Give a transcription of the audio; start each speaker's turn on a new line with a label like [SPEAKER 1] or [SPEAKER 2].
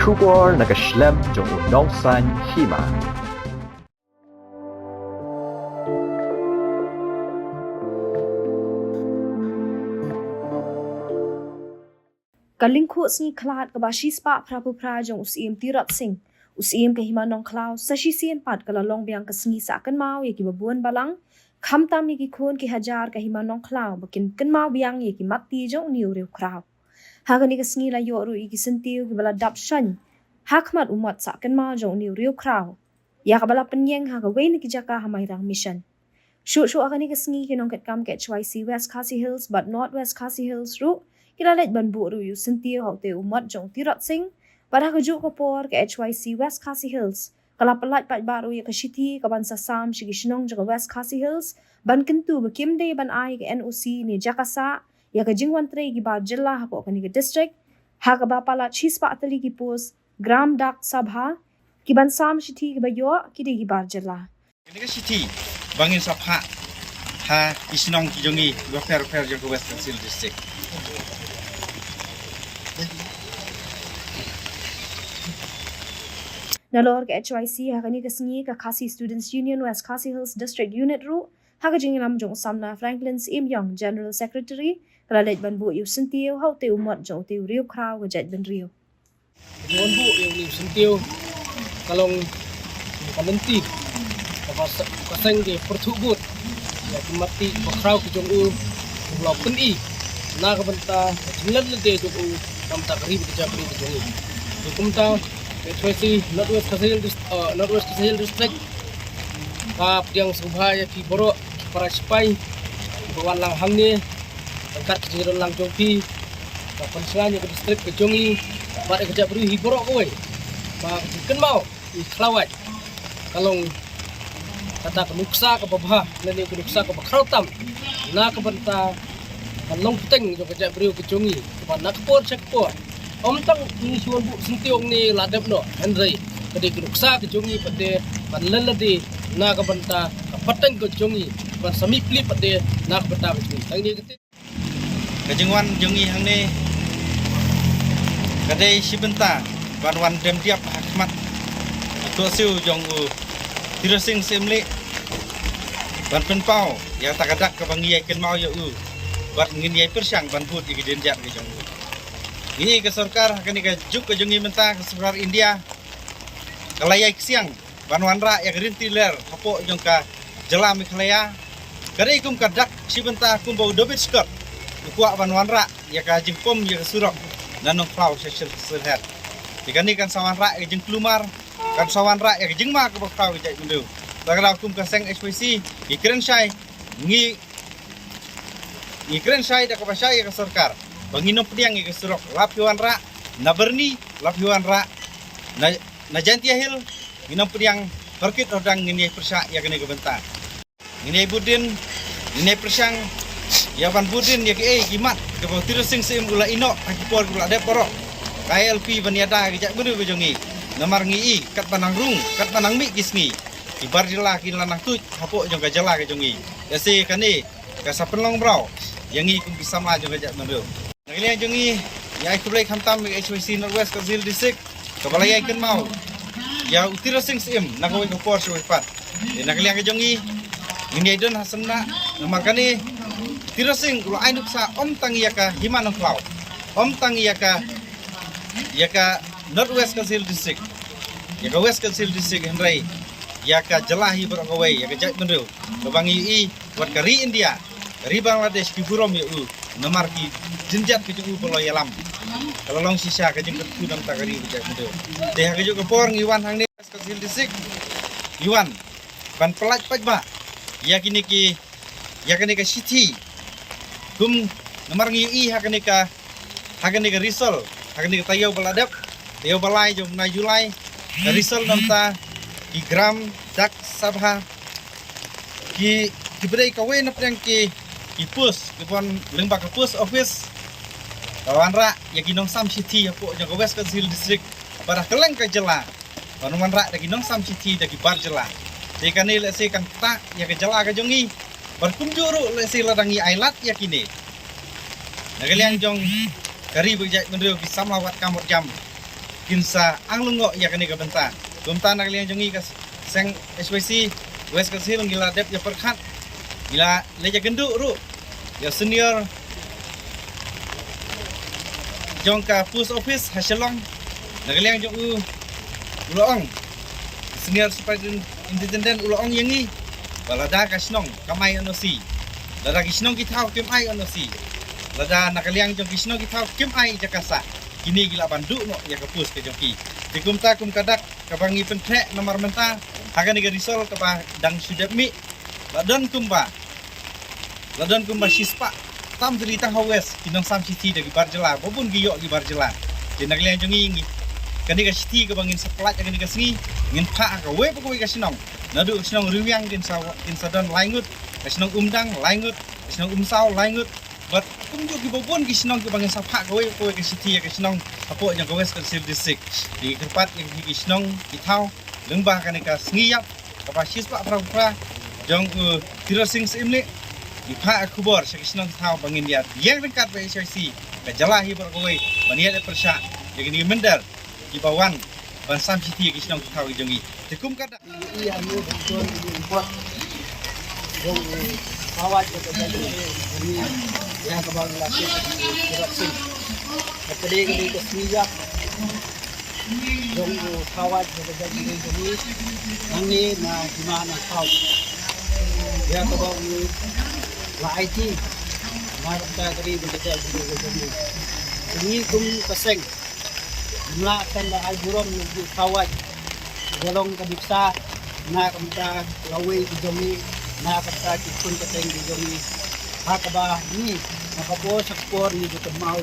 [SPEAKER 1] Shubor nakaslem jong udongsan hima.
[SPEAKER 2] Kalingkho singi klat kabashi spa prapupra jong usim tirat sing usim kahima nong klau sashi sien pat kalalong biang kasingi sakan mau ye ki babuan balang khamtam ye ki khon ki hajar kahima nong klau bakin kan mau biang ye ki mati jong niu riu krau hagani kasingi la yo ru ki sentiu ki bala dap shan hakmat umat sakan mau jong niu riu krau ya kabala penyeng ha ka wein ki jaka hamairang mission shu agani kasingi ki nong ket kam ke HYC West Khasi Hills but not West Khasi Hills ru kilalet banbu ru yu sentiu haute umat jong tirat sing pada kejuk kopor ke HYC West Khasi Hills kala pelat pat baru ya kashiti kaban sasam shigi shinong jaga West Khasi Hills ban kentu bakim de ban ai ke NOC ni jakasa ya ka jingwan tre gi bar jilla hapo kani ke district ha ka ba pala chispa atali ki pos gram dak sabha ki ban sam shiti ki bayo ki de gi bar jilla
[SPEAKER 3] ini ka shiti bangin sabha ha isnong ki jongi repair jaga West Khasi district
[SPEAKER 2] Nalor ke HYC hakani kasingi ka Khasi Students Union West Khasi Hills District Unit ru haka jingilam jong samna Franklin Im Young General Secretary kalalet banbu yu sentiu haute umat jong tiu riu krau ga jet ben riu
[SPEAKER 4] Yon bu yung liw sentiu kalong kalenti kaseng di pertugut ya mati bakrau ke jong u pulau peni na ka benta jinglan lede jong u nam tak rib ke jabri ke jong u kumta HYC Northwest Khasi Hills District kap yang subhaya ki borok para sipai bawan lang hangni angkat jingiron lang jongpi kapan selanya ke distrik ke jongi pada kerja beri hiborok kowe ba ken mau iklawat kalong kata kenuksa ke babah nani kenuksa ke bakrautam na ke benta kalong puteng jo kerja beri ke jongi ba nakpor sekpor om tang ni suan bu sintiong ni ladap no Henry kedi kenuksa ke jongi pade panleladi na ke benta kapateng ke jongi ban sami pli pade na ke benta ke jongi tang ni kete
[SPEAKER 3] kejengwan jongi hangni kadai sibenta banwan dem tiap hakmat to siu jong u tirasing semle ban penpau ya takadak ke bangi ken mau ya u bat ngin yai persang ban put iki denjat ke jong u ini ke sarkar kani ke juk ke jongi menta ke sarkar India kalayai siang banwan ra ya gerinti ler hapo jong ka jela mikhlaya kadai kum kadak sibenta kum bau dobit skot kuak banwan ra ya ka jingpom ya ke surok nanong klau sehat ikan kan sawan rak jeng kelumar kan sawan rak ya jeng ma ke klau jai mundu bagara kum kaseng HYC ikren syai dak ka syai ke sarkar banginop diang ke surok lapiwan rak naberni lapiwan rak na jantia hil nginop diang perkit odang ngini persa ya kene ke bentar ngini budin ngini persang ya ban budin ya ke gimat ke bau tirasing sim gula ino akipor gula de porok KLP baniada ke jak beru ke jongi namar ngi kat panang rung kat panang mi kisngi ibar jela kin lanang tu hapo jong ka jela ke jongi ya se kani ka sapenlong brau yang ngi kum bisa ma jong ka jak beru ngili jongi ya ikulai khamtam HYC Northwest Khasi Hills District kapala ya ikan mau ya utirasing sim nagawi ko por so pat ngili ke jongi ngini don hasanna namar kani tirasing ulo ainuk sa om tang yaka himanong klau om tang yaka Northwest Khasi Hills District yaka West Khasi Hills District Henry yaka jelahi berangawai yaka jat menru babangi i wat kari India kari Bangladesh ki burom yu nomar ki jinjat ki ju polo yalam kalau long sisa ka jeng ku nam takari jat menru deh ka ju por ngiwan hang ni West Khasi Hills District iwan ban pelat pajba yakini ki city kum nomor ngi hakani ka risol hakani ka tayo baladap tayo balai jom na Julai ka risol namta ki gram dak sabha ki berdai ka we nap yang ki pus ki pon lembak ka pus office kawan ra ya ginong sam city apo jong ka West Khasi Hills District para keleng ka jela panuman ra da ginong sam city da ki bar jela de kanil se kan ta ya ka jela ka jongi berkunjuru le sila dangi ailat yakini nagaliang jong kari berjat mendu ki samlawat kamot jam kinsa ang lungo ya kani ka benta gumta nak liang jongi ka seng SYC West Kasil gila dep ya perkhat gila leja genduk ru ya senior jongka post office hasilong nak liang jong uloong senior superintendent independent uloong yangi balada kasnong kamai anosi lada kisnong kitau kim ai anosi lada nakaliang jong kisnong kitau kim ai jakasa kini gila banduk no ya kapus ke jongki dikumta kum kadak kabangi pentrek nomor menta akan diga risol kapa dang sudap mi ladon kumba sispa tam cerita hawes kinong sam city dari barjela bobun giyok di barjela jenak liang jongi ngi kani ka city kabangin saplat kani ka sengi ngin pha ka we pokoi ka sinong nadu sinong riwiang din sadon laingut ka sinong umdang laingut sinong umsau laingut bat kumjuk ki bobun ki sinong ki bangin sapha ka we pokoi ka city ka sinong apo yang ka west Kasil district di kerpat yang ki sinong ki thau lembah kani ka sengi yap kapa sispa pra jong tirasing seimle ipha kubor sakisnong thau bangin dia yang dekat be SYC ka jalahi berkoi baniat persya jadi ni mendar di bawan bansam city kisnong thau jongi tekum kada
[SPEAKER 4] iya mu betul buat dong awat ke jadi yang kebang lasik tidak sing tadi kali ke siap dong awat ke jadi ini na gimana kau ya kebang la IT marap ta kali begitu jadi ini kum paseng melakan la alburon ng kawat golong kadipsa na kamta laway di jomi na kamta kikun kateng di jomi hakaba ni nakapo sa sport ni jutamaw